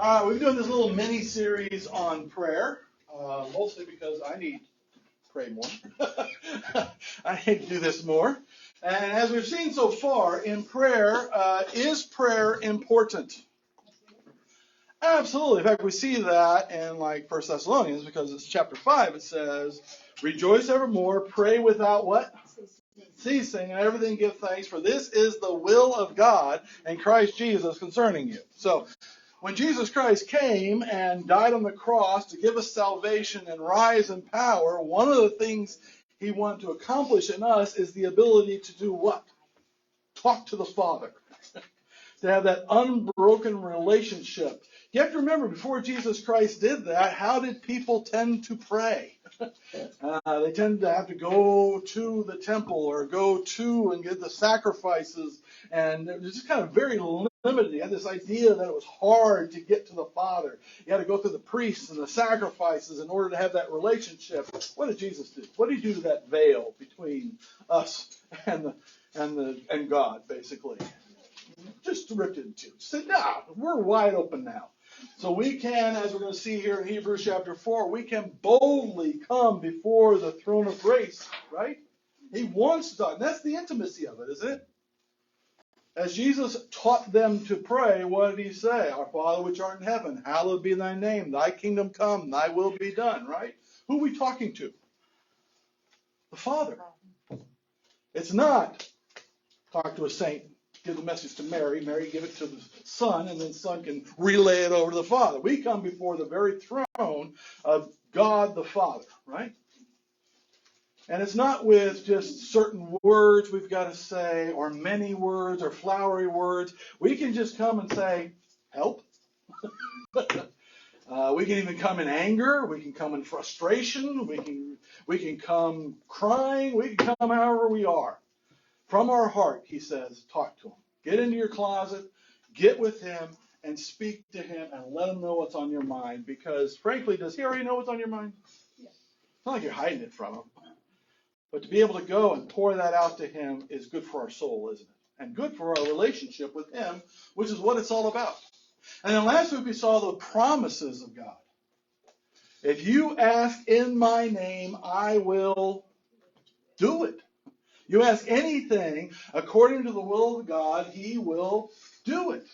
We're doing this little mini-series on prayer, mostly because I need to pray more. I need to do this more. And as we've seen so far in prayer, is prayer important? Absolutely. In fact, we see that in like 1 Thessalonians, because it's chapter 5. It says, rejoice evermore, pray without what? Ceasing, and everything give thanks, for this is the will of God and Christ Jesus concerning you. So, when Jesus Christ came and died on the cross to give us salvation and rise in power, one of the things he wanted to accomplish in us is the ability to do what? Talk to the Father. To have that unbroken relationship. You have to remember, before Jesus Christ did that, how did people tend to pray? They tend to have to go to the temple or go to and get the sacrifices, and it was just kind of very limited. You had this idea that it was hard to get to the Father. You had to go through the priests and the sacrifices in order to have that relationship. What did Jesus do? What did he do to that veil between us and God, basically? Just ripped it in two. Said, no, we're wide open now. So we can, as we're going to see here in Hebrews chapter 4, we can boldly come before the throne of grace, right? He wants to talk. And that's the intimacy of it, isn't it? As Jesus taught them to pray, what did he say? Our Father which art in heaven, hallowed be thy name. Thy kingdom come, thy will be done, right? Who are we talking to? The Father. It's not talk to a saint. Give the message to Mary, Mary give it to the Son, and then the Son can relay it over to the Father. We come before the very throne of God the Father, right? And it's not with just certain words we've got to say, or many words, or flowery words. We can just come and say, help. We can even come in anger. We can come in frustration. We can come crying. We can come however we are. From our heart, he says, talk to him. Get into your closet, get with him, and speak to him, and let him know what's on your mind. Because, frankly, does he already know what's on your mind? Yeah. It's not like you're hiding it from him. But to be able to go and pour that out to him is good for our soul, isn't it? And good for our relationship with him, which is what it's all about. And then last week we saw the promises of God. If you ask in my name, I will do it. You ask anything according to the will of God, he will do it.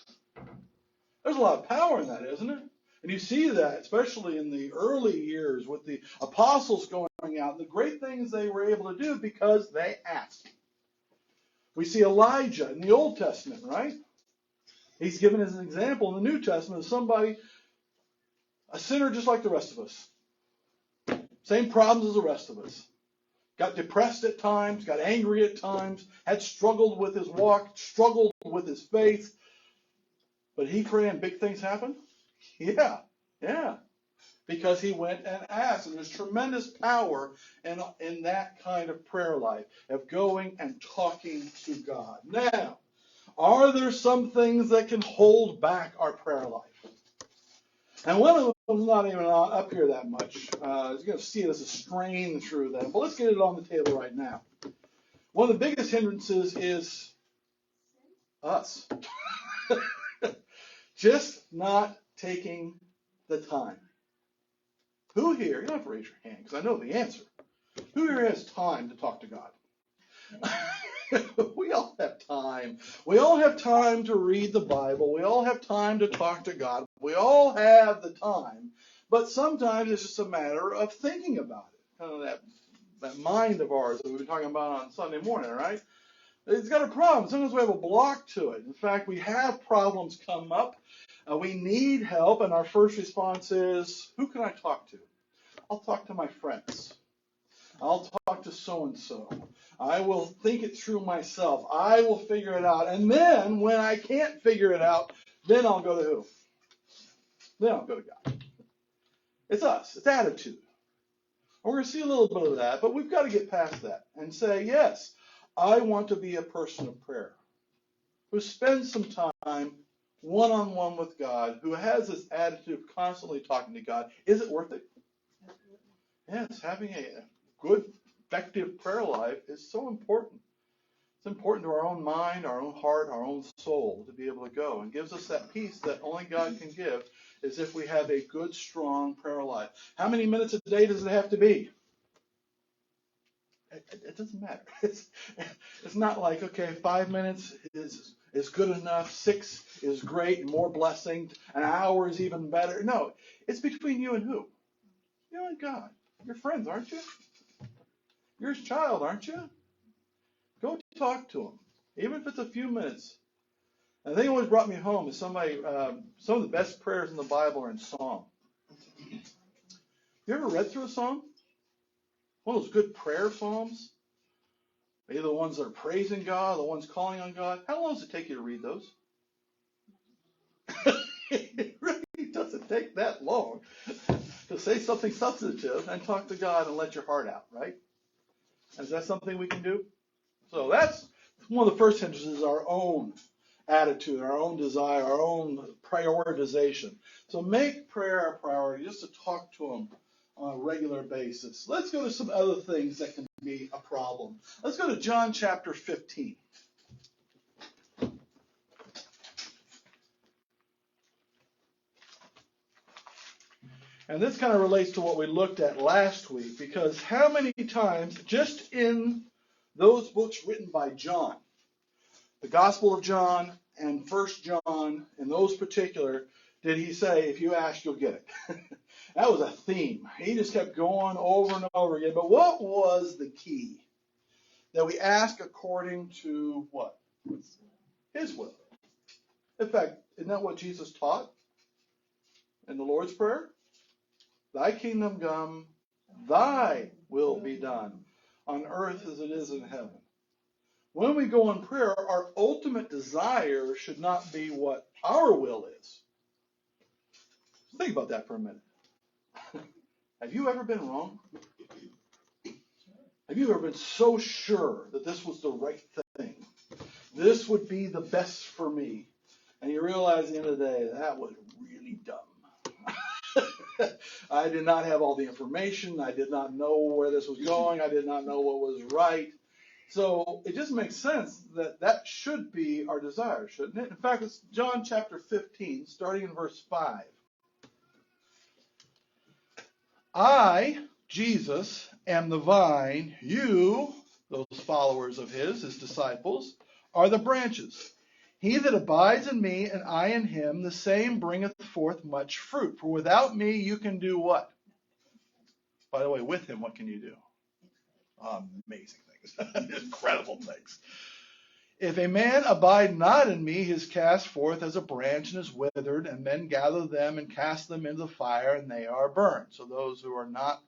There's a lot of power in that, isn't it? And you see that, especially in the early years with the apostles going out, the great things they were able to do because they asked. We see Elijah in the Old Testament, right? He's given as an example in the New Testament of somebody, a sinner just like the rest of us. Same problems as the rest of us. Got depressed at times, got angry at times, had struggled with his walk, struggled with his faith. But he prayed and big things happened? Yeah. Because he went and asked. And there's tremendous power in that kind of prayer life, of going and talking to God. Now, are there some things that can hold back our prayer life? And one of them is not even up here that much. You're going to see it as a strain through them. But let's get it on the table right now. One of the biggest hindrances is us. Just not taking the time. Who here, you don't have to raise your hand because I know the answer. Who here has time to talk to God? We all have time. We all have time to read the Bible. We all have time to talk to God. We all have the time. But sometimes it's just a matter of thinking about it. Kind of that mind of ours that we were talking about on Sunday morning, right? It's got a problem. Sometimes we have a block to it. In fact, we have problems come up. We need help, and our first response is, who can I talk to? I'll talk to my friends. I'll talk to so-and-so. I will think it through myself. I will figure it out. And then, when I can't figure it out, then I'll go to who? Then I'll go to God. It's us. It's attitude. And we're going to see a little bit of that, but we've got to get past that and say, yes, I want to be a person of prayer who spends some time one-on-one with God, who has this attitude of constantly talking to God. Is it worth it? Yes, having a good, effective prayer life is so important. It's important to our own mind, our own heart, our own soul to be able to go, and gives us that peace that only God can give, is if we have a good, strong prayer life. How many minutes a day does it have to be? It doesn't matter. It's not like, okay, 5 minutes is good enough, 6 is great, more blessing, an hour is even better. No, it's between you and who? You and God. You're friends, aren't you? You're his child, aren't you? Go talk to him, even if it's a few minutes. And the thing that always brought me home is some of the best prayers in the Bible are in song. You ever read through a song? One of those good prayer psalms? Either the ones that are praising God, the ones calling on God. How long does it take you to read those? It really doesn't take that long to say something substantive and talk to God and let your heart out, right? Is that something we can do? So that's one of the first hindrances, our own attitude, our own desire, our own prioritization. So make prayer a priority, just to talk to him on a regular basis. Let's go to some other things that can be a problem. Let's go to John chapter 15. And this kind of relates to what we looked at last week, because how many times, just in those books written by John, the Gospel of John and 1 John, in those particular, did he say, if you ask, you'll get it? That was a theme. He just kept going over and over again. But what was the key? That we ask according to what? His will. In fact, isn't that what Jesus taught in the Lord's Prayer? Thy kingdom come, thy will be done, on earth as it is in heaven. When we go in prayer, our ultimate desire should not be what our will is. Think about that for a minute. Have you ever been wrong? Have you ever been so sure that this was the right thing? This would be the best for me. And you realize at the end of the day, that was really dumb. I did not have all the information. I did not know where this was going. I did not know what was right. So it just makes sense that that should be our desire, shouldn't it? In fact, it's John chapter 15, starting in verse 5. I, Jesus, am the vine. You, those followers of his disciples, are the branches. He that abides in me and I in him, the same bringeth forth much fruit. For without me you can do what? By the way, with him, what can you do? Amazing things. Incredible things. If a man abide not in me, he is cast forth as a branch and is withered, and men gather them and cast them into the fire, and they are burned. So those who are not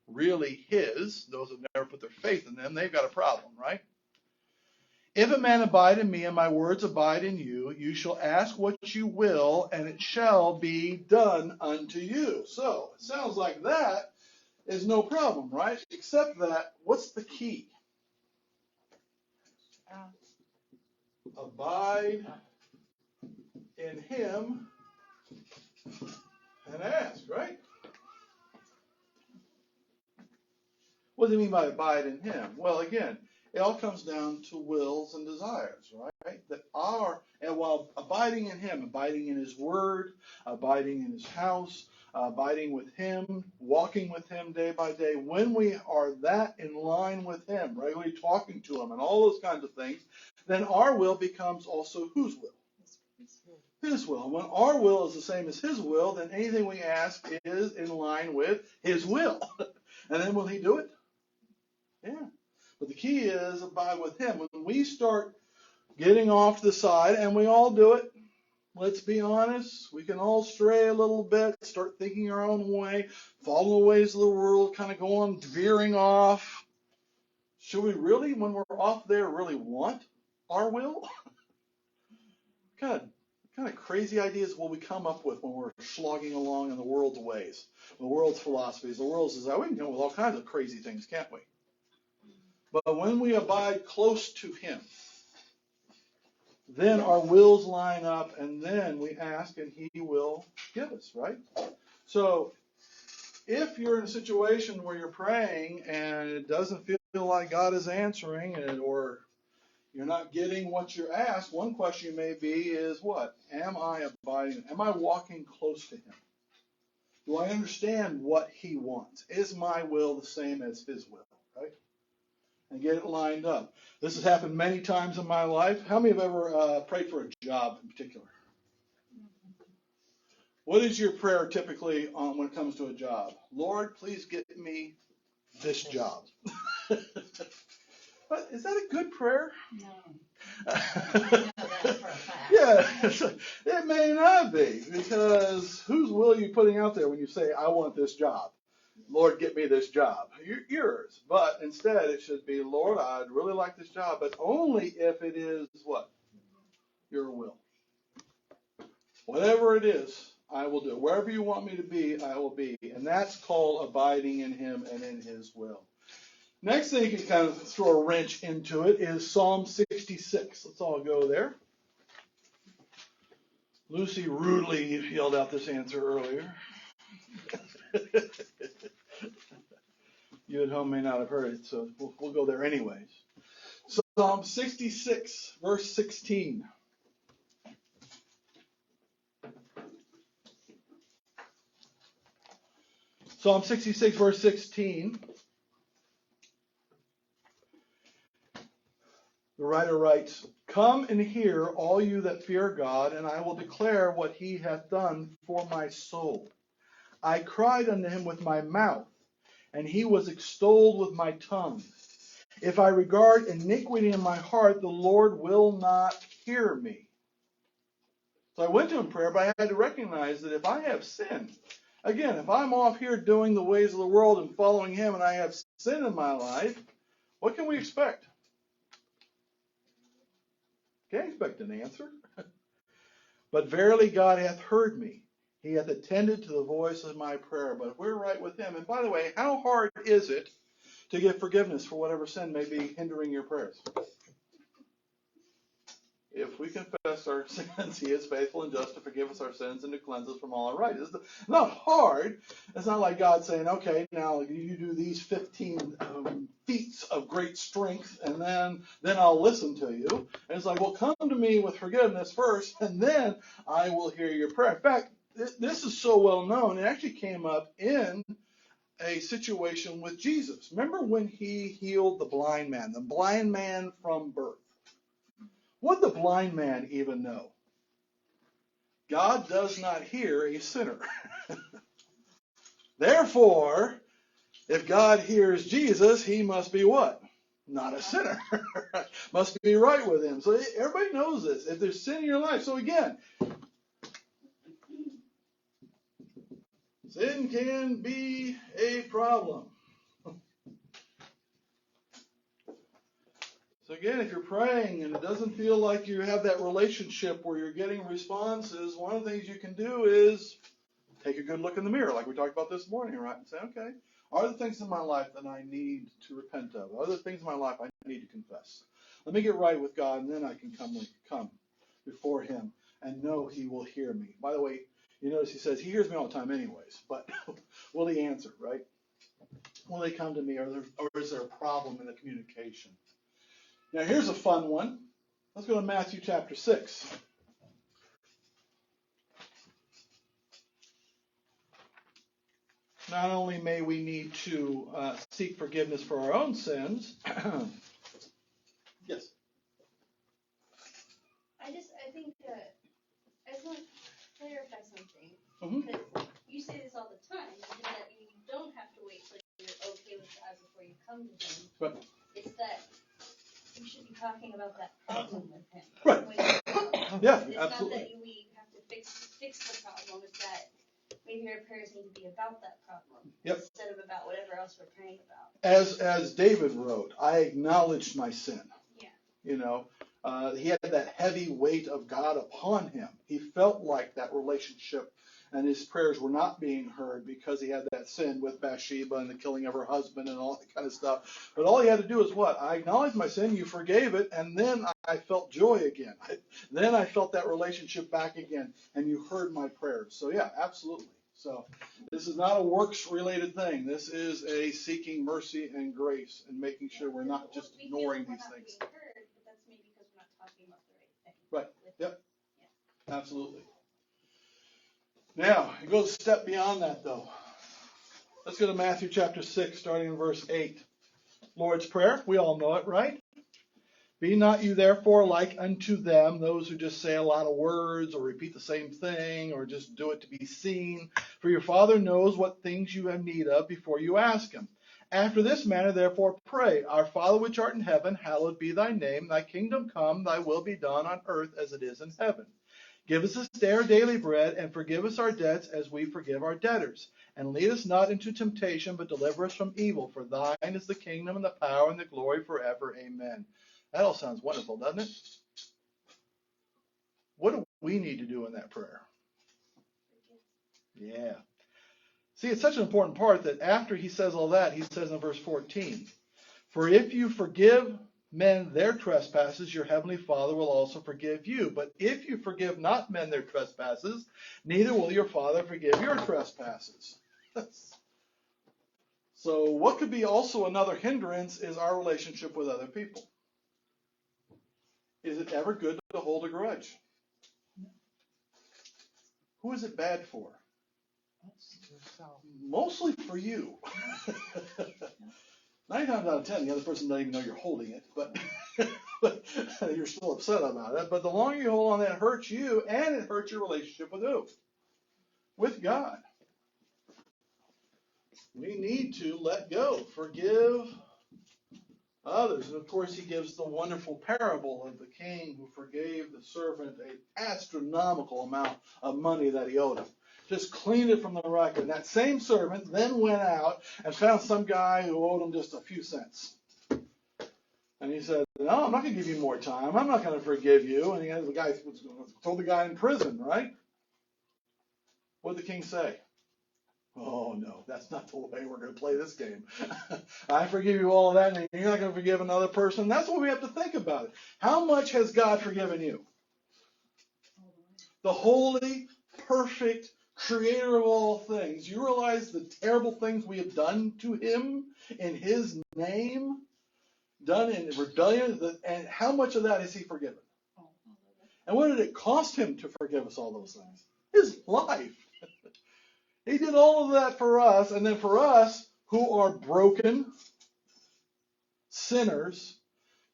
really his, those who never put their faith in them, they've got a problem, right? If a man abide in me and my words abide in you, you shall ask what you will, and it shall be done unto you. So it sounds like that is no problem, right? Except that, what's the key? Abide in him and ask, right? What do you mean by abide in him? Well, again, it all comes down to wills and desires, right? And while abiding in him, abiding in his word, abiding in his house, abiding with him, walking with him day by day, when we are that in line with him, regularly talking to him and all those kinds of things, then our will becomes also whose will? His will. And when our will is the same as his will, then anything we ask is in line with his will. And then will he do it? Yeah. But the key is abide with him. When we start getting off the side, and we all do it, let's be honest, we can all stray a little bit, start thinking our own way, follow the ways of the world, kind of go on veering off. Should we really, when we're off there, really want our will? What kind of crazy ideas will we come up with when we're slogging along in the world's ways, the world's philosophies, the world's desire? We can come up with all kinds of crazy things, can't we? But when we abide close to him, then our wills line up, and then we ask, and he will give us, right? So if you're in a situation where you're praying and it doesn't feel like God is answering, or you're not getting what you're asked, one question may be is what? Am I abiding? Am I walking close to him? Do I understand what he wants? Is my will the same as his will? Right? And get it lined up. This has happened many times in my life. How many have ever prayed for a job in particular? What is your prayer typically when it comes to a job? Lord, please get me this job. But is that a good prayer? No. Yeah, it may not be, because whose will are you putting out there when you say, I want this job? Lord, get me this job. Yours. But instead it should be, Lord, I'd really like this job, but only if it is what? Your will. Whatever it is, I will do. Wherever you want me to be, I will be. And that's called abiding in him and in his will. Next thing you can kind of throw a wrench into it is Psalm 66. Let's all go there. Lucy rudely yelled out this answer earlier. You at home may not have heard it, so we'll go there anyways. Psalm 66, verse 16. Psalm 66, verse 16. The writer writes, Come and hear, all you that fear God, and I will declare what he hath done for my soul. I cried unto him with my mouth, and he was extolled with my tongue. If I regard iniquity in my heart, the Lord will not hear me. So I went to him in prayer, but I had to recognize that if I have sin, again, if I'm off here doing the ways of the world and following him, and I have sin in my life, what can we expect? Can't expect an answer. But verily God hath heard me. He hath attended to the voice of my prayer. But if we're right with him, and by the way, how hard is it to get forgiveness for whatever sin may be hindering your prayers? If we confess our sins, he is faithful and just to forgive us our sins and to cleanse us from all unrighteousness. It's not hard. It's not like God saying, okay, now you do these 15 feats of great strength, and then I'll listen to you. And it's like, well, come to me with forgiveness first, and then I will hear your prayer. In fact, this is so well known. It actually came up in a situation with Jesus. Remember when he healed the blind man from birth? What did the blind man even know? God does not hear a sinner. Therefore, if God hears Jesus, he must be what? Not a sinner. Must be right with him. So everybody knows this. If there's sin in your life. So again, sin can be a problem. So again, if you're praying and it doesn't feel like you have that relationship where you're getting responses, one of the things you can do is take a good look in the mirror, like we talked about this morning, right? And say, okay, are there things in my life that I need to repent of? Are there things in my life I need to confess? Let me get right with God, and then I can come before him and know he will hear me. By the way, you notice he says he hears me all the time anyways, but will he answer, right? Will they come to me, or is there a problem in the communication? Now, here's a fun one. Let's go to Matthew chapter 6. Not only may we need to seek forgiveness for our own sins. Yes? I think that I just want to clarify something. Because you say this all the time, that you don't have to wait till you're okay with God before you come to him. Right. It's that you should be talking about that problem with him. Right. Yeah, it's absolutely. Not that we have to fix the problem. It's that maybe our prayers need to be about that problem. Yep. Instead of about whatever else we're praying about. As David wrote, I acknowledged my sin. Yeah. You know, he had that heavy weight of God upon him. He felt like that relationship and his prayers were not being heard because he had that sin with Bathsheba and the killing of her husband and all that kind of stuff. But all he had to do is what? I acknowledged my sin, you forgave it, and then I felt joy again. Then I felt that relationship back again, and you heard my prayers. So yeah, absolutely. So this is not a works-related thing. This is a seeking mercy and grace and making sure we're not just ignoring these things. Being heard, but that's maybe Absolutely. Now, it goes a step beyond that, though. Let's go to Matthew chapter 6, starting in verse 8. Lord's Prayer, we all know it, right? Be not you therefore like unto them, those who just say a lot of words or repeat the same thing or just do it to be seen. For your Father knows what things you have need of before you ask him. After this manner therefore pray, Our Father which art in heaven, hallowed be thy name. Thy kingdom come, thy will be done on earth as it is in heaven. Give us this day our daily bread, and forgive us our debts as we forgive our debtors. And lead us not into temptation, but deliver us from evil. For thine is the kingdom and the power and the glory forever. Amen. That all sounds wonderful, doesn't it? What do we need to do in that prayer? Yeah. See, it's such an important part that after he says all that, he says in verse 14, For if you forgive men their trespasses, your heavenly Father will also forgive you. But if you forgive not men their trespasses, neither will your Father forgive your trespasses. So what could be also another hindrance is our relationship with other people. Is it ever good to hold a grudge? Who is it bad for? Mostly for you. 9 times out of 10, the other person doesn't even know you're holding it, but you're still upset about it. But the longer you hold on, that hurts you, and it hurts your relationship with who? With God. We need to let go, forgive others. And of course, he gives the wonderful parable of the king who forgave the servant an astronomical amount of money that he owed him. Just cleaned it from the record. And that same servant then went out and found some guy who owed him just a few cents. And he said, no, I'm not going to give you more time. I'm not going to forgive you. And the guy told the guy in prison, right? What did the king say? Oh, no, that's not the way we're going to play this game. I forgive you all of that, and you're not going to forgive another person. That's what we have to think about it. How much has God forgiven you? The holy, perfect creator of all things. You realize the terrible things we have done to him in his name, done in rebellion, and how much of that has he forgiven? And what did it cost him to forgive us all those things? His life. He did all of that for us, and then for us who are broken sinners,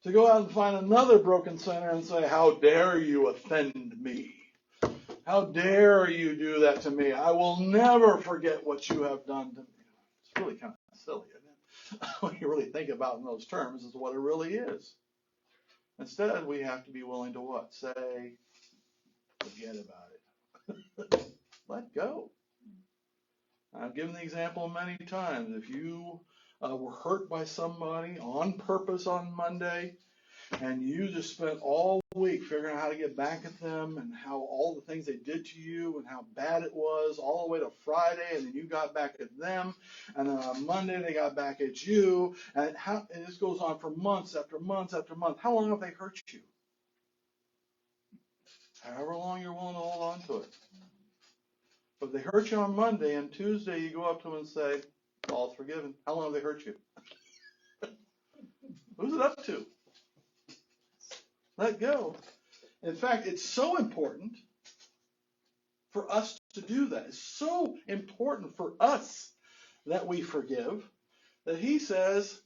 to go out and find another broken sinner and say, how dare you offend me? How dare you do that to me? I will never forget what you have done to me. It's really kind of silly, isn't it? When you really think about it in those terms, is what it really is. Instead, we have to be willing to what? Say, forget about it. Let go. I've given the example many times. If you were hurt by somebody on purpose on Monday, and you just spent all week figuring out how to get back at them and how all the things they did to you and how bad it was all the way to Friday, and then you got back at them, and then on Monday they got back at you, and this goes on for months after months after months. How long have they hurt you? However long you're willing to hold on to it. But if they hurt you on Monday, and Tuesday you go up to them and say, all's forgiven. How long have they hurt you? Who's it up to? Let go. In fact, it's so important for us to do that. It's so important for us that we forgive that he says,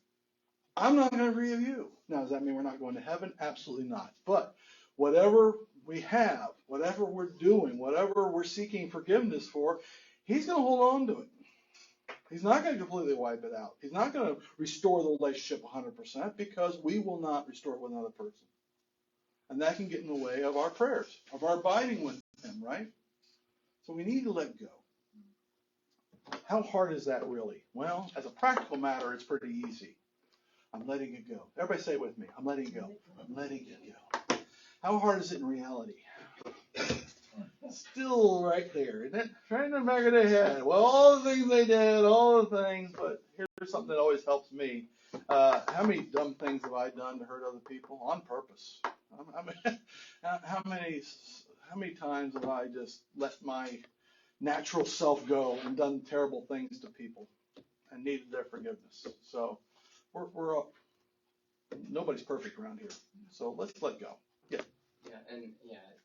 I'm not going to forgive you. Now, does that mean we're not going to heaven? Absolutely not. But whatever we have, whatever we're doing, whatever we're seeking forgiveness for, he's going to hold on to it. He's not going to completely wipe it out. He's not going to restore the relationship 100% because we will not restore it with another person. And that can get in the way of our prayers, of our abiding with him, right? So we need to let go. How hard is that really? Well, as a practical matter, it's pretty easy. I'm letting it go. Everybody say it with me. I'm letting it go. I'm letting it go. How hard is it in reality? Still right there, isn't it? Right in the back of their head. Well, all the things they did, all the things, but here's something that always helps me. How many dumb things have I done to hurt other people on purpose? How many times have I just let my natural self go and done terrible things to people and needed their forgiveness? So we're nobody's perfect around here. So let's let go. Yeah.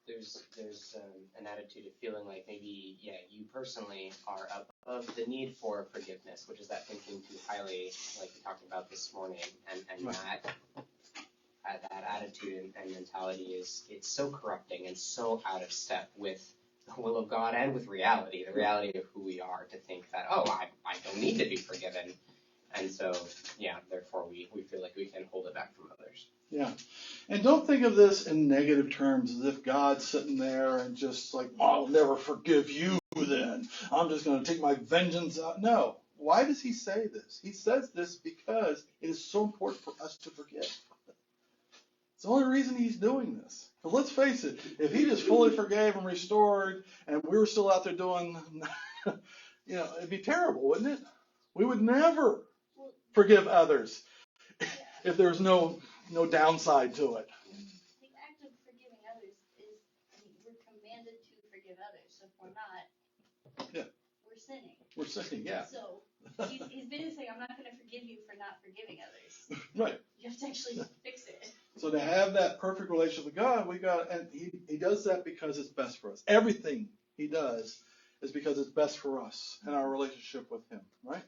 There's an attitude of feeling like maybe you personally are above the need for forgiveness, which is that thinking too highly, like we talked about this morning, and right. that attitude and mentality it's so corrupting and so out of step with the will of God and with reality, the reality of who we are, to think that I don't need to be forgiven, and so therefore we feel like we can hold it back from others. Yeah. And don't think of this in negative terms, as if God's sitting there and just like, I'll never forgive you then. I'm just going to take my vengeance out. No. Why does he say this? He says this because it is so important for us to forgive. It's the only reason he's doing this. Because let's face it, if he just fully forgave and restored and we were still out there doing, it'd be terrible, wouldn't it? We would never forgive others if there's no downside to it. The act of forgiving others is, we're commanded to forgive others. So if we're not, we're sinning. We're sinning, yeah. So he's basically saying, I'm not going to forgive you for not forgiving others. Right. You have to actually fix it. So to have that perfect relationship with God, and he does that because it's best for us. Everything he does is because it's best for us and our relationship with him, right?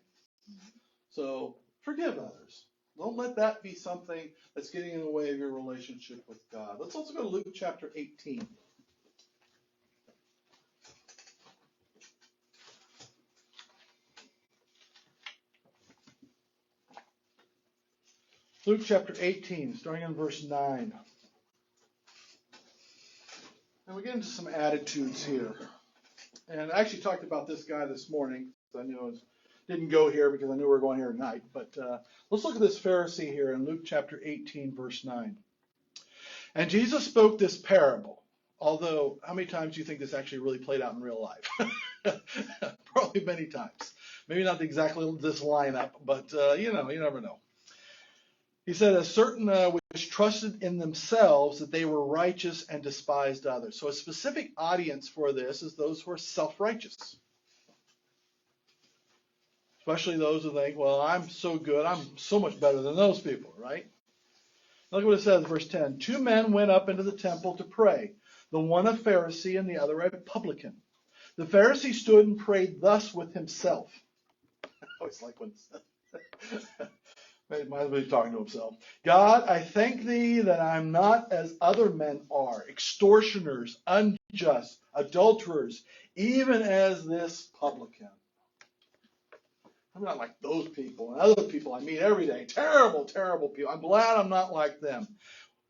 Mm-hmm. So forgive others. Don't let that be something that's getting in the way of your relationship with God. Let's also go to Luke chapter 18. Luke chapter 18, starting in verse 9. And we get into some attitudes here. And I actually talked about this guy this morning. I knew didn't go here because I knew we were going here tonight. But let's look at this Pharisee here in Luke chapter 18, verse 9. And Jesus spoke this parable. Although, how many times do you think this actually really played out in real life? Probably many times. Maybe not exactly this lineup, but you never know. He said, a certain which trusted in themselves that they were righteous and despised others. So a specific audience for this is those who are self-righteous. Especially those who think, well, I'm so good, I'm so much better than those people, right? Look what it says in verse 10. 2 men went up into the temple to pray, the one a Pharisee and the other a publican. The Pharisee stood and prayed thus with himself. I always like when might as well be talking to himself. God, I thank thee that I'm not as other men are, extortioners, unjust, adulterers, even as this publican. I'm not like those people and other people I meet every day. Terrible, terrible people. I'm glad I'm not like them.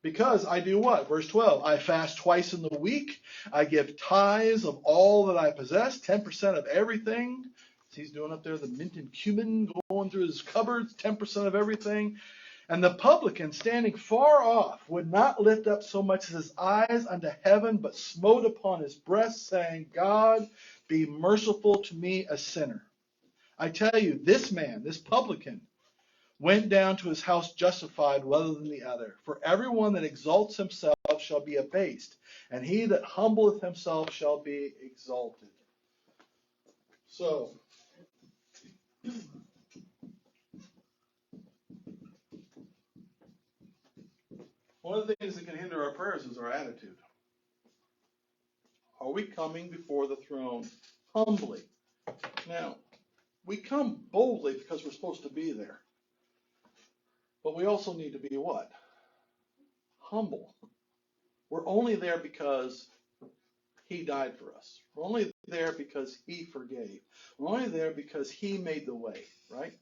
Because I do what? Verse 12. I fast twice in the week. I give tithes of all that I possess, 10% of everything. He's doing up there the mint and cumin, going through his cupboards, 10% of everything. And the publican, standing far off, would not lift up so much as his eyes unto heaven, but smote upon his breast, saying, God, be merciful to me, a sinner. I tell you, this man, this publican, went down to his house justified rather than the other. For everyone that exalts himself shall be abased, and he that humbleth himself shall be exalted. So, one of the things that can hinder our prayers is our attitude. Are we coming before the throne humbly? Now, we come boldly because we're supposed to be there. But we also need to be what? Humble. We're only there because he died for us. We're only there because he forgave. We're only there because he made the way, right?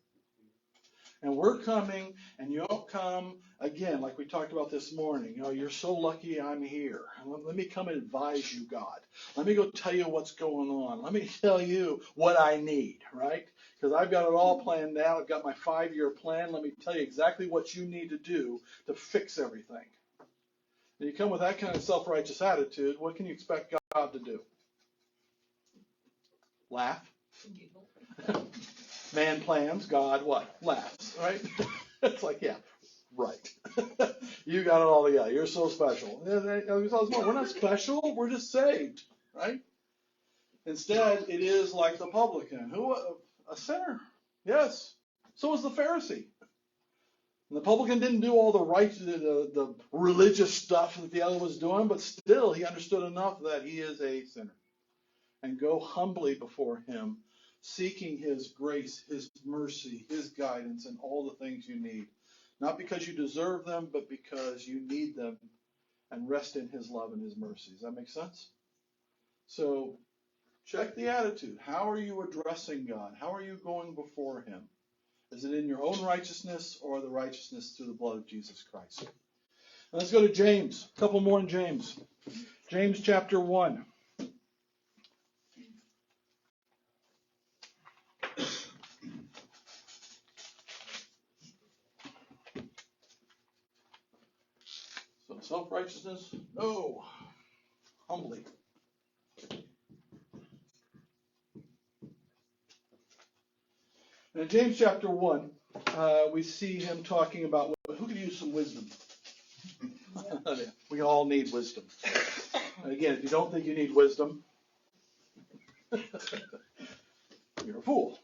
And we're coming, and you don't come, again, like we talked about this morning. You're so lucky I'm here. Let me come and advise you, God. Let me go tell you what's going on. Let me tell you what I need, right? Because I've got it all planned out. I've got my 5-year plan. Let me tell you exactly what you need to do to fix everything. And you come with that kind of self-righteous attitude, what can you expect God to do? Laugh? Man plans, God what? Laughs, right? It's like, yeah, right. You got it all together. You're so special. We're not special. We're just saved, right? Instead, it is like the publican. Who? A sinner. Yes. So is the Pharisee. And the publican didn't do all the religious stuff that the other was doing, but still he understood enough that he is a sinner. And go humbly before him, seeking his grace, his mercy, his guidance, and all the things you need. Not because you deserve them, but because you need them, and rest in his love and his mercy. Does that make sense? So check the attitude. How are you addressing God? How are you going before him? Is it in your own righteousness or the righteousness through the blood of Jesus Christ? And let's go to James. A couple more in James. James chapter 1. So self-righteousness? No. Humbly. In James chapter 1, we see him talking about who could use some wisdom. We all need wisdom. And again, if you don't think you need wisdom, you're a fool.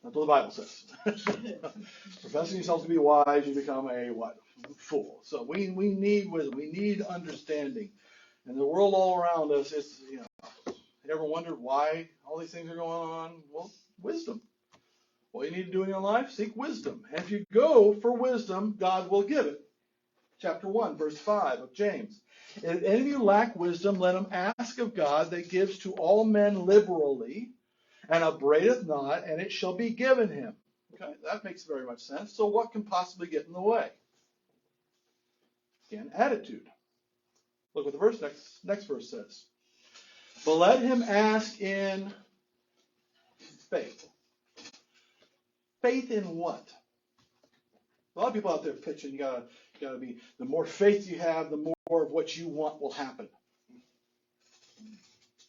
That's what the Bible says. Professing yourself to be wise, you become a what? Fool. So we need wisdom. We need understanding. And the world all around us, it's, you ever wondered why all these things are going on? Well, wisdom. What you need to do in your life, seek wisdom. And if you go for wisdom, God will give it. Chapter 1, verse 5 of James. If any of you lack wisdom, let him ask of God that gives to all men liberally and upbraideth not, and it shall be given him. Okay, that makes very much sense. So what can possibly get in the way? Again, attitude. Look what the verse next verse says. But let him ask in faith. Faith in what? A lot of people out there pitching, you gotta be, the more faith you have, the more of what you want will happen.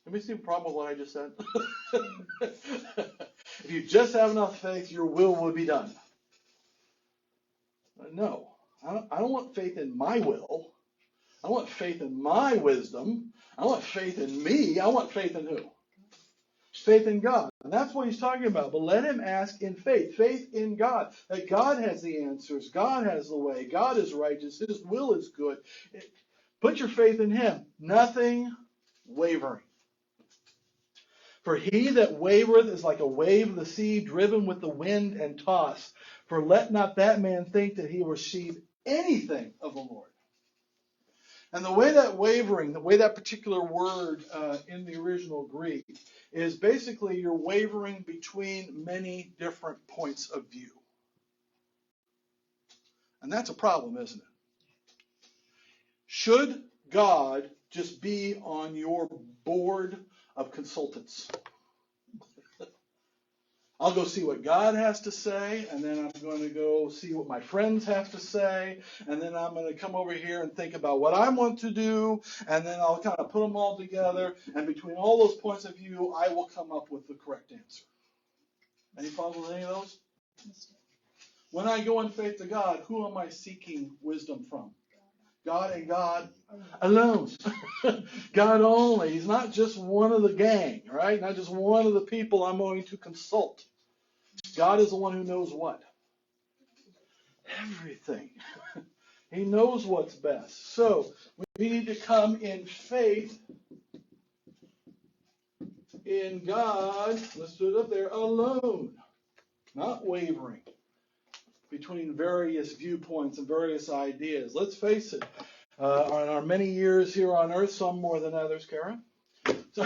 Let me see the problem with what I just said. If you just have enough faith, your will be done. No, I don't want faith in my will. I want faith in my wisdom. I want faith in me. I want faith in who? Faith in God. And that's what he's talking about. But let him ask in faith. Faith in God. That God has the answers. God has the way. God is righteous. His will is good. Put your faith in him. Nothing wavering. For he that wavereth is like a wave of the sea, driven with the wind and tossed. For let not that man think that he will receive anything of the Lord. And the way that wavering, the way that particular word in the original Greek is basically you're wavering between many different points of view. And that's a problem, isn't it? Should God just be on your board of consultants? I'll go see what God has to say, and then I'm going to go see what my friends have to say, and then I'm going to come over here and think about what I want to do, and then I'll kind of put them all together, and between all those points of view, I will come up with the correct answer. Any problems with any of those? When I go in faith to God, who am I seeking wisdom from? God and God alone. God only. He's not just one of the gang, right? Not just one of the people I'm going to consult. God is the one who knows what? Everything. He knows what's best. So we need to come in faith in God. Let's do it up there. Alone. Not wavering between various viewpoints and various ideas. Let's face it. On our many years here on earth, some more than others, Karen. So,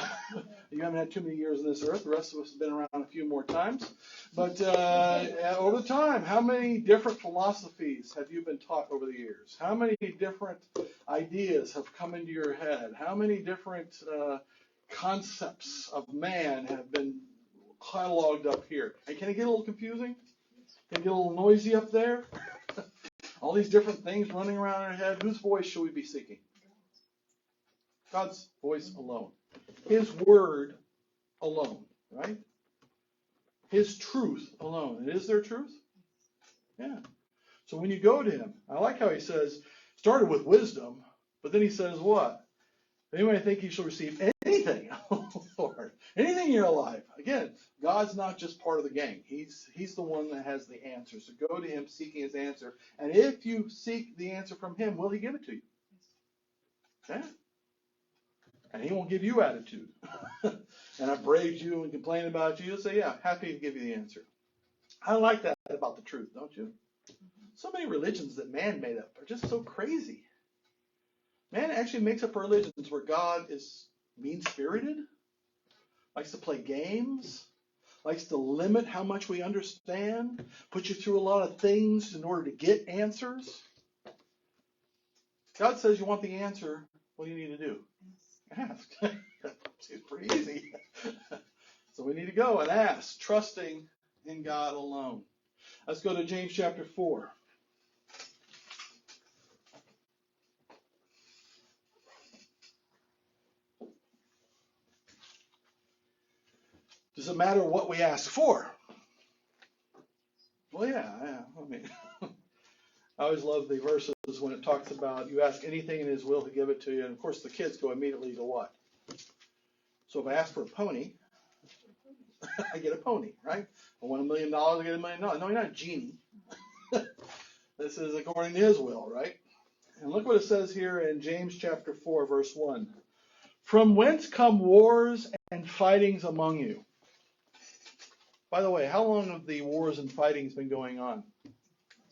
you haven't had too many years on this earth. The rest of us have been around a few more times. But over time, how many different philosophies have you been taught over the years? How many different ideas have come into your head? How many different concepts of man have been cataloged up here? And can it get a little confusing? Can it get a little noisy up there? All these different things running around in our head. Whose voice should we be seeking? God's voice alone. His word alone, right? His truth alone. And is there truth? Yeah. So when you go to him, I like how he says, started with wisdom, but then he says what? If anyone think he shall receive anything, Lord, anything in your life. Again, God's not just part of the gang. He's the one that has the answer. So go to him seeking his answer. And if you seek the answer from him, will he give it to you? Okay? And he won't give you attitude. And upbraid you and complain about you. He'll say, yeah, happy to give you the answer. I like that about the truth, don't you? So many religions that man made up are just so crazy. Man actually makes up religions where God is mean-spirited, likes to play games, likes to limit how much we understand, put you through a lot of things in order to get answers. God says you want the answer, what do you need to do? Ask. It's pretty easy. So we need to go and ask, trusting in God alone. Let's go to James chapter 4. Does it matter what we ask for? Well, yeah. I mean, I always love the verses when it talks about you ask anything in his will to give it to you. And of course, the kids go immediately to what? So if I ask for a pony, I get a pony, right? I want $1 million, I get $1 million. No, you're not a genie. This is according to his will, right? And look what it says here in James chapter 4, verse 1. From whence come wars and fightings among you? By the way, how long have the wars and fightings been going on?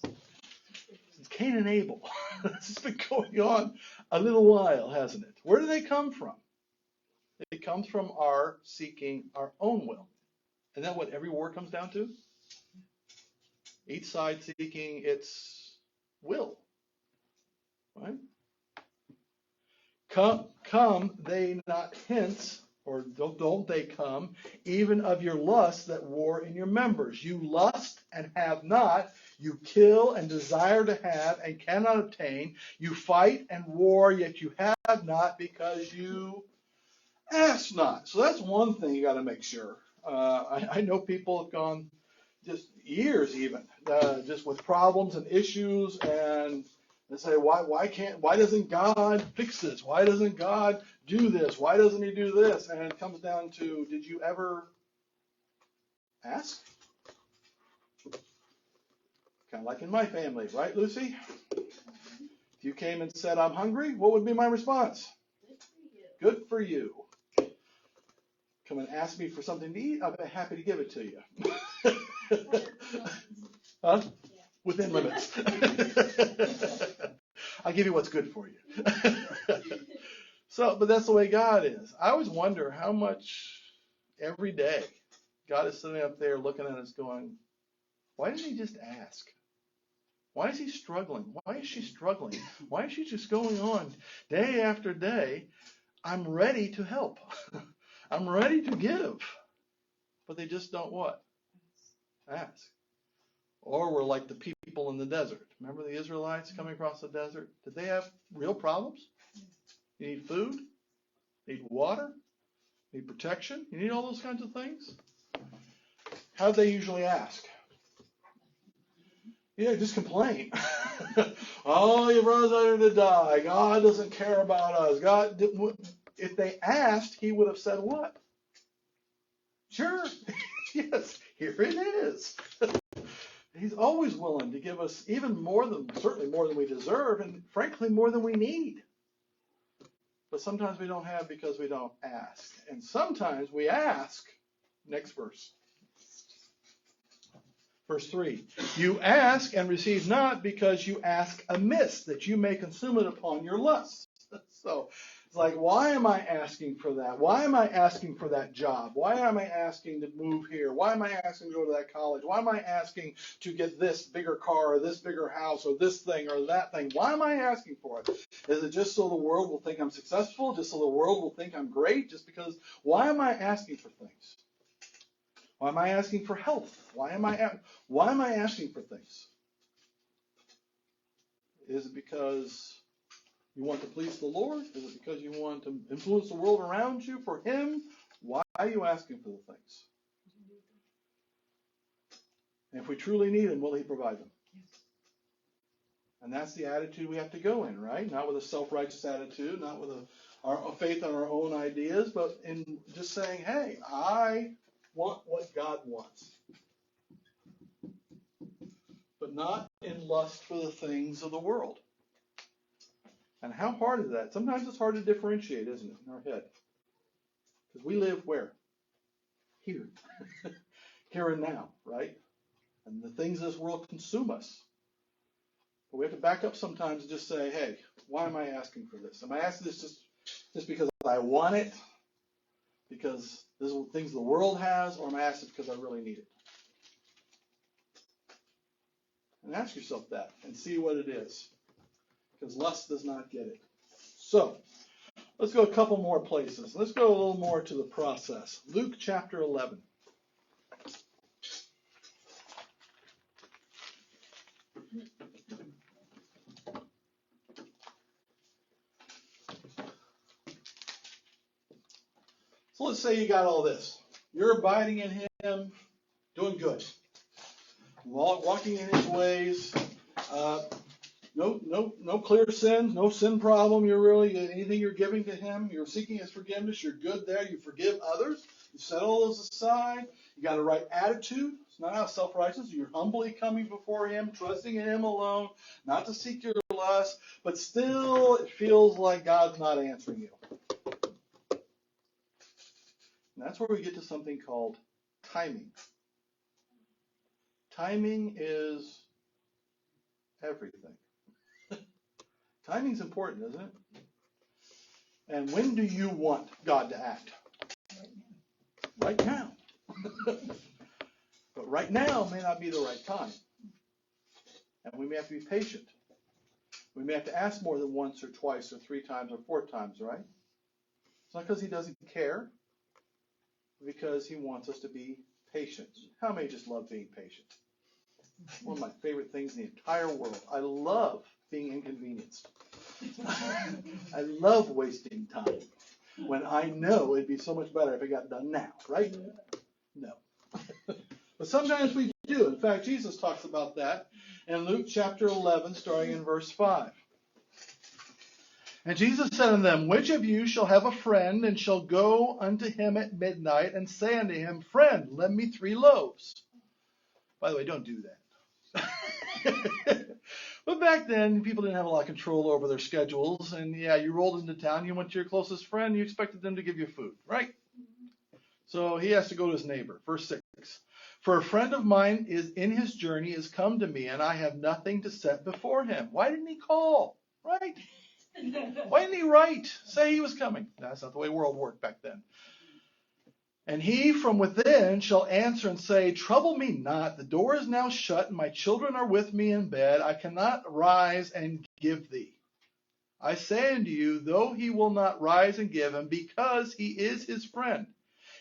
Since Cain and Abel. This has been going on a little while, hasn't it? Where do they come from? It comes from our seeking our own will. Isn't that what every war comes down to? Each side seeking its will. Right? Come they not hence, or don't they come, even of your lust that war in your members. You lust and have not. You kill and desire to have and cannot obtain. You fight and war, yet you have not because you ask not. So that's one thing you got to make sure. I know people have gone just years even, just with problems and issues, and they say, why doesn't God fix this? Why doesn't God do this? Why doesn't he do this? And it comes down to, did you ever ask? Kind of like in my family, right, Lucy? If you came and said, I'm hungry, what would be my response? Good for you. Come and ask me for something to eat, I'll be happy to give it to you. Huh? Within limits. I'll give you what's good for you. But that's the way God is. I always wonder how much every day God is sitting up there looking at us going, why didn't he just ask? Why is he struggling? Why is she struggling? Why is she just going on day after day? I'm ready to help. I'm ready to give. But they just don't what? Ask. Or we're like the people in the desert. Remember the Israelites coming across the desert? Did they have real problems? You need food? You need water? You need protection? You need all those kinds of things? How do they usually ask? Yeah, just complain. Oh, your brother's ready to die. God doesn't care about us. God, if they asked, he would have said what? Sure. Yes, here it is. He's always willing to give us even certainly more than we deserve, and frankly, more than we need. But sometimes we don't have because we don't ask. And sometimes we ask. Next verse. Verse 3. You ask and receive not because you ask amiss, that you may consume it upon your lust. So it's like, why am I asking for that? Why am I asking for that job? Why am I asking to move here? Why am I asking to go to that college? Why am I asking to get this bigger car or this bigger house or this thing or that thing? Why am I asking for it? Is it just so the world will think I'm successful? Just so the world will think I'm great? Just because? Why am I asking for things? Why am I asking for health? Why am I asking for things? Is it because you want to please the Lord? Is it because you want to influence the world around you for him? Why are you asking for the things? And if we truly need him, will he provide them? And that's the attitude we have to go in, right? Not with a self-righteous attitude, not with our faith in our own ideas, but in just saying, hey, I want what God wants. But not in lust for the things of the world. And how hard is that? Sometimes it's hard to differentiate, isn't it, in our head? Because we live where? Here. Here and now, right? And the things of this world consume us. But we have to back up sometimes and just say, hey, why am I asking for this? Am I asking this just because I want it? Because this is things the world has? Or am I asking because I really need it? And ask yourself that and see what it is. Because lust does not get it. So, let's go a couple more places. Let's go a little more to the process. Luke chapter 11. So let's say you got all this. You're abiding in Him, doing good. Walking in His ways. No clear sins, no sin problem. Anything you're giving to Him, you're seeking His forgiveness. You're good there. You forgive others. You set all those aside. You got a right attitude. It's not out of self-righteousness. You're humbly coming before Him, trusting in Him alone, not to seek your lust, but still it feels like God's not answering you. And that's where we get to something called timing. Timing is everything. Timing's important, isn't it? And when do you want God to act? Right now. But right now may not be the right time. And we may have to be patient. We may have to ask more than once or twice or 3 times or 4 times, right? It's not because He doesn't care, because He wants us to be patient. How many just love being patient? One of my favorite things in the entire world. I love being inconvenienced. I love wasting time when I know it'd be so much better if it got done now, right? No. But sometimes we do. In fact, Jesus talks about that in Luke chapter 11, starting in verse 5. And Jesus said unto them, which of you shall have a friend, and shall go unto him at midnight, and say unto him, Friend, lend me 3 loaves? By the way, don't do that. But back then, people didn't have a lot of control over their schedules. And yeah, you rolled into town, you went to your closest friend, you expected them to give you food, right? So he has to go to his neighbor. Verse 6. For a friend of mine is in his journey, is come to me, and I have nothing to set before him. Why didn't he call? Right? Why didn't he write? Say he was coming. That's not the way the world worked back then. And he from within shall answer and say, Trouble me not, the door is now shut, and my children are with me in bed. I cannot rise and give thee. I say unto you, though he will not rise and give him, because he is his friend,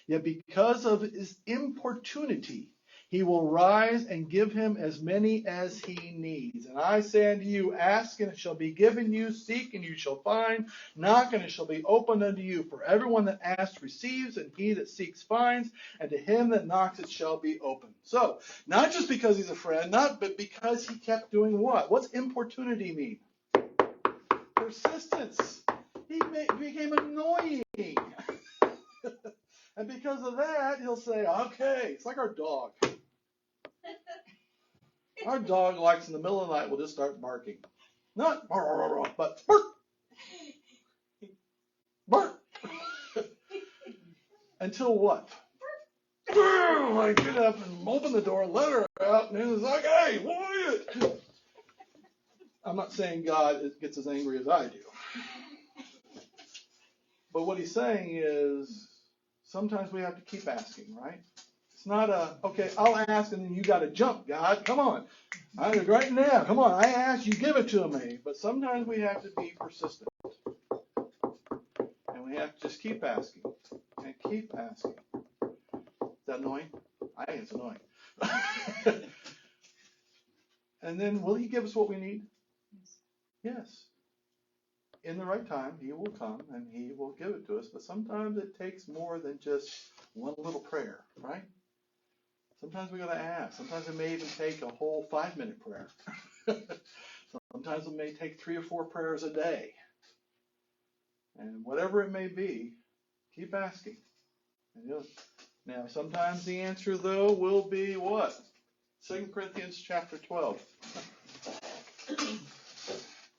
yet because of his importunity, he will rise and give him as many as he needs. And I say unto you, ask and it shall be given you, seek and you shall find, knock and it shall be opened unto you. For everyone that asks receives, and he that seeks finds, and to him that knocks it shall be opened. So, not just because he's a friend, but because he kept doing what? What's importunity mean? Persistence. He became annoying. And because of that, he'll say, okay, it's like our dog. Our dog likes in the middle of the night will just start barking. Not but bark. Bark. Until what? I get up and open the door and let her out, and it's like, hey, quiet. I'm not saying God gets as angry as I do. But what he's saying is sometimes we have to keep asking, right? It's not okay, I'll ask and then you got to jump, God. Come on. Right now. Come on. I ask, you give it to me. But sometimes we have to be persistent. And we have to just keep asking. And keep asking. Is that annoying? I think it's annoying. And then will he give us what we need? Yes. In the right time, he will come and he will give it to us. But sometimes it takes more than just one little prayer, right? Sometimes we got to ask. Sometimes it may even take a whole 5-minute prayer. Sometimes it may take 3 or 4 prayers a day. And whatever it may be, keep asking. Now, sometimes the answer, though, will be what? 2 Corinthians chapter 12.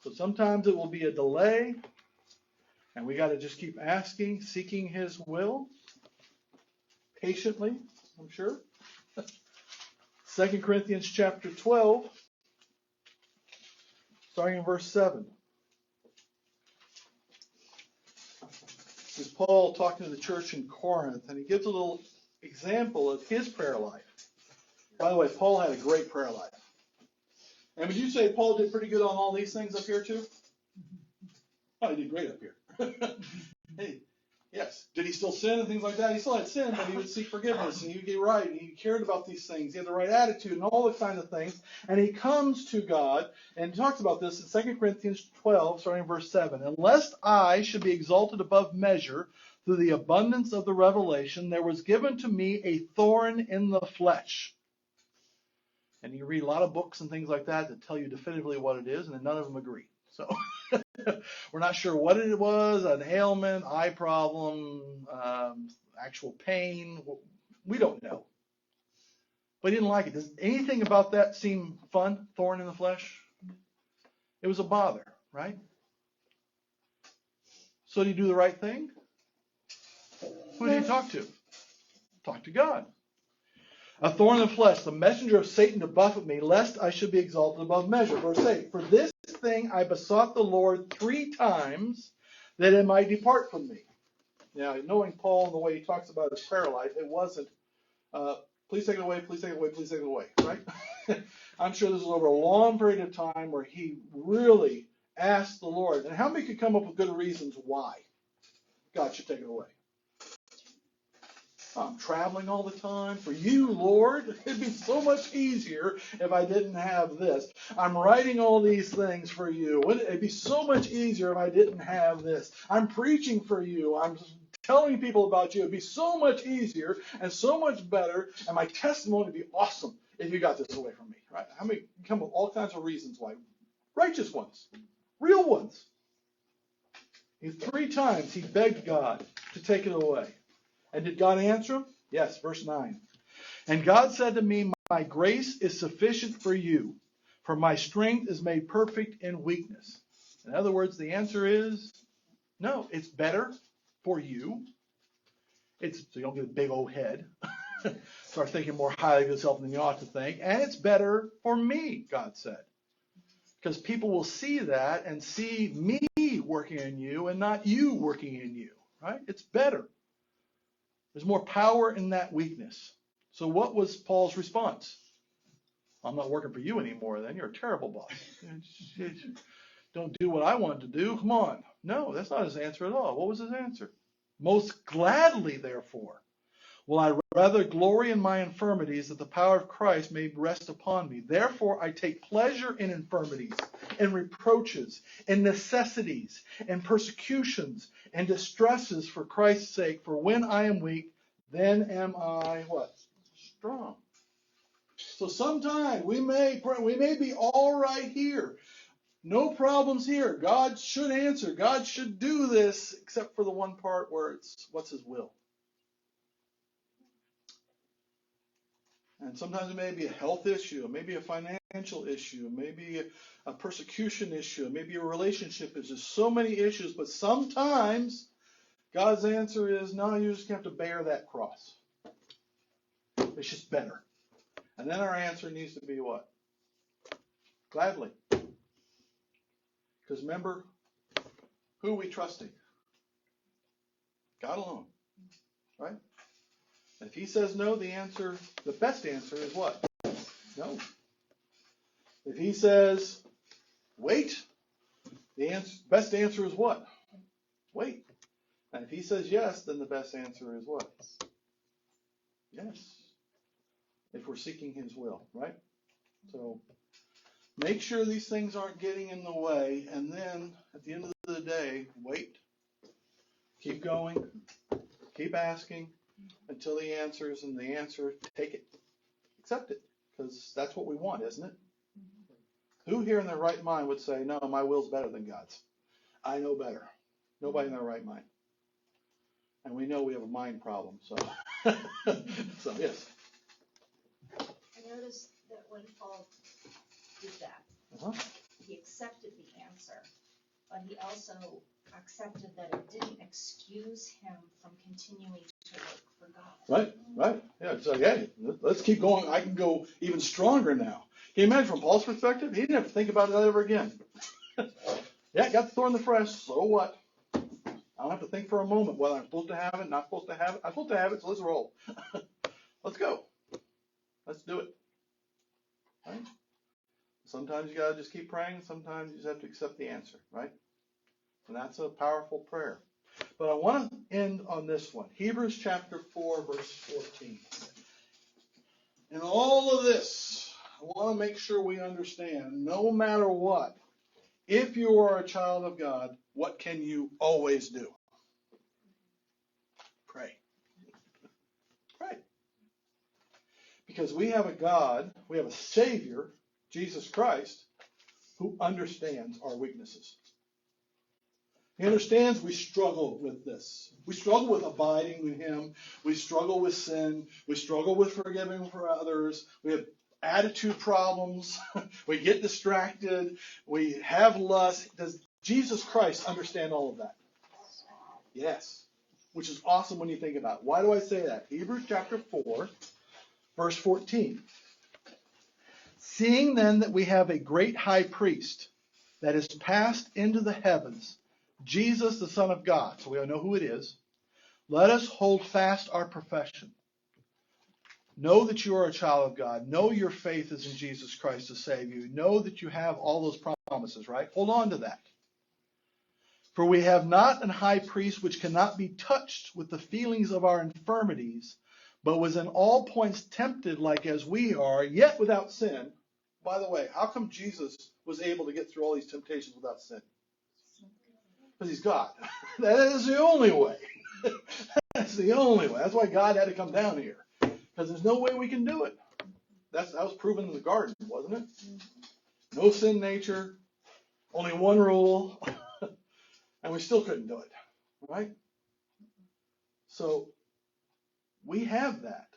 So sometimes it will be a delay, and we got to just keep asking, seeking His will, patiently, I'm sure. 2 Corinthians chapter 12, starting in verse 7. This is Paul talking to the church in Corinth, and he gives a little example of his prayer life. By the way, Paul had a great prayer life. And would you say Paul did pretty good on all these things up here too? Oh, he did great up here. Hey, yes. Did he still sin and things like that? He still had sin, but he would seek forgiveness, and he would get right, and he cared about these things. He had the right attitude and all the kind of things. And he comes to God, and he talks about this in 2 Corinthians 12, starting in verse 7. Unless I should be exalted above measure through the abundance of the revelation, there was given to me a thorn in the flesh. And you read a lot of books and things like that tell you definitively what it is, and none of them agree. So we're not sure what it was, an ailment, eye problem, actual pain. We don't know. But he didn't like it. Does anything about that seem fun? Thorn in the flesh? It was a bother, right? So did he do the right thing? Who did he talk to? Talk to God. A thorn in the flesh, the messenger of Satan to buffet me, lest I should be exalted above measure. Verse 8, for this thing I besought the Lord 3 times that it might depart from me. Now, knowing Paul and the way he talks about his prayer life, it wasn't, please take it away, please take it away, please take it away, right? I'm sure this was over a long period of time where he really asked the Lord. And how many could come up with good reasons why God should take it away? I'm traveling all the time. For you, Lord, it'd be so much easier if I didn't have this. I'm writing all these things for you. It'd be so much easier if I didn't have this. I'm preaching for you. I'm telling people about you. It'd be so much easier and so much better, and my testimony would be awesome if you got this away from me. Right? How many come with all kinds of reasons why? Righteous ones. Real ones. 3 times he begged God to take it away. And did God answer him? Yes, verse 9. And God said to me, my grace is sufficient for you, for my strength is made perfect in weakness. In other words, the answer is no, it's better for you. So you don't get a big old head. Start thinking more highly of yourself than you ought to think. And it's better for me, God said. Because people will see that and see me working in you and not you working in you. Right? It's better. There's more power in that weakness. So what was Paul's response? I'm not working for you anymore then. You're a terrible boss. Don't do what I want to do. Come on. No, that's not his answer at all. What was his answer? Most gladly, therefore, will I rather glory in my infirmities, that the power of Christ may rest upon me. Therefore, I take pleasure in infirmities, in reproaches, in necessities, in persecutions, and distresses for Christ's sake. For when I am weak, then am I what? Strong. So sometimes we may be all right here. No problems here. God should answer. God should do this, except for the one part where it's what's His will. And sometimes it may be a health issue, it may be a financial issue, it may be a persecution issue, it may be a relationship issue. There's so many issues, but sometimes God's answer is, no, you just have to bear that cross. It's just better. And then our answer needs to be what? Gladly. Because remember, who are we trusting? God alone. Right? And if He says no, the best answer is what? No. If He says wait, the best answer is what? Wait. And if He says yes, then the best answer is what? Yes. If we're seeking His will, right? So make sure these things aren't getting in the way, and then at the end of the day, wait. Keep going. Keep asking until He answers, and the answer, take it. Accept it, because that's what we want, isn't it? Who here in their right mind would say, no, my will's better than God's? I know better. Nobody in their right mind. And we know we have a mind problem, so. So, yes. I noticed that when Paul did that, he accepted the answer, but he also accepted that it didn't excuse him from continuing to work for God. Right. Yeah, so hey, let's keep going. I can go even stronger now. Can you imagine from Paul's perspective? He didn't have to think about it ever again. Yeah, got the thorn in the flesh, so what? I don't have to think for a moment whether I'm supposed to have it, not supposed to have it. I'm supposed to have it, so let's roll. Let's go. Let's do it. Right? Sometimes you got to just keep praying. Sometimes you just have to accept the answer, right? And that's a powerful prayer. But I want to end on this one. Hebrews chapter 4, verse 14. In all of this, I want to make sure we understand, no matter what, if you are a child of God, what can you always do? Pray. Pray. Because we have a God, we have a Savior, Jesus Christ, who understands our weaknesses. He understands we struggle with this. We struggle with abiding in Him. We struggle with sin. We struggle with forgiving for others. We have attitude problems. We get distracted. We have lust. Does Jesus Christ understand all of that? Yes. Which is awesome when you think about it. Why do I say that? Hebrews chapter 4, verse 14. Seeing then that we have a great high priest that is passed into the heavens, Jesus, the Son of God, so we all know who it is, let us hold fast our profession. Know that you are a child of God. Know your faith is in Jesus Christ to save you. Know that you have all those promises, right? Hold on to that. For we have not an high priest which cannot be touched with the feelings of our infirmities, but was in all points tempted like as we are, yet without sin. By the way, how come Jesus was able to get through all these temptations without sin? Because He's God. That is the only way. That's the only way. That's why God had to come down here. Because there's no way we can do it. That was proven in the garden, wasn't it? No sin nature, only one rule, and we still couldn't do it. Right? So we have that.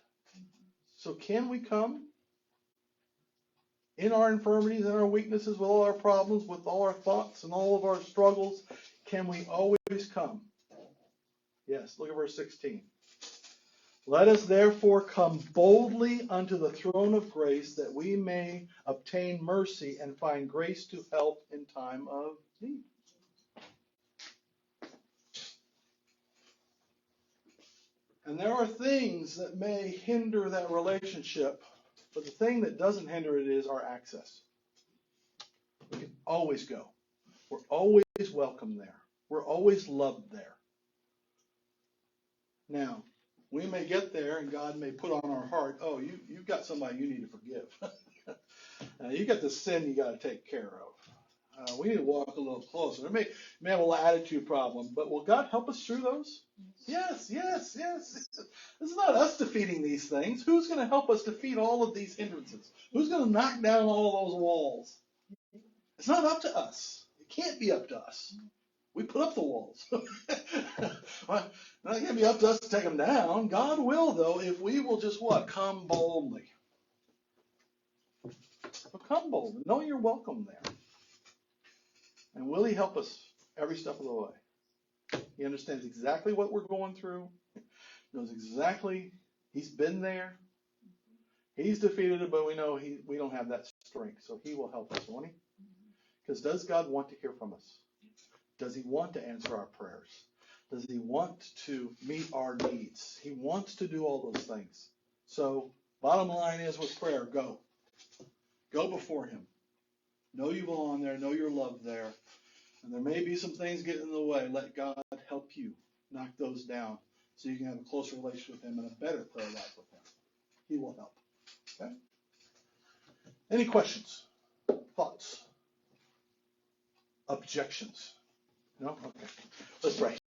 So can we come in our infirmities and our weaknesses, with all our problems, with all our thoughts and all of our struggles? Can we always come? Yes, look at verse 16. Let us therefore come boldly unto the throne of grace, that we may obtain mercy and find grace to help in time of need. And there are things that may hinder that relationship, but the thing that doesn't hinder it is our access. We can always go. We're always welcome there. We're always loved there. Now, we may get there and God may put on our heart, oh, you've got somebody you need to forgive. You got this sin you got to take care of. We need to walk a little closer. We may have a little attitude problem, but will God help us through those? Yes. It's not us defeating these things. Who's going to help us defeat all of these hindrances? Who's going to knock down all of those walls? It's not up to us. It can't be up to us. We put up the walls. Well, not going to be up to us to take them down. God will, though, if we will just what? Come boldly. So come boldly. Know you're welcome there. And will He help us every step of the way? He understands exactly what we're going through. Knows exactly. He's been there. He's defeated it, but we know we don't have that strength. So He will help us, won't He? Because does God want to hear from us? Does He want to answer our prayers? Does He want to meet our needs? He wants to do all those things. So bottom line is with prayer, go. Go before Him. Know you belong there. Know you're loved there. And there may be some things getting in the way. Let God help you knock those down so you can have a closer relationship with Him and a better prayer life with Him. He will help. Okay? Any questions? Thoughts? Objections? No? Okay. Let's pray.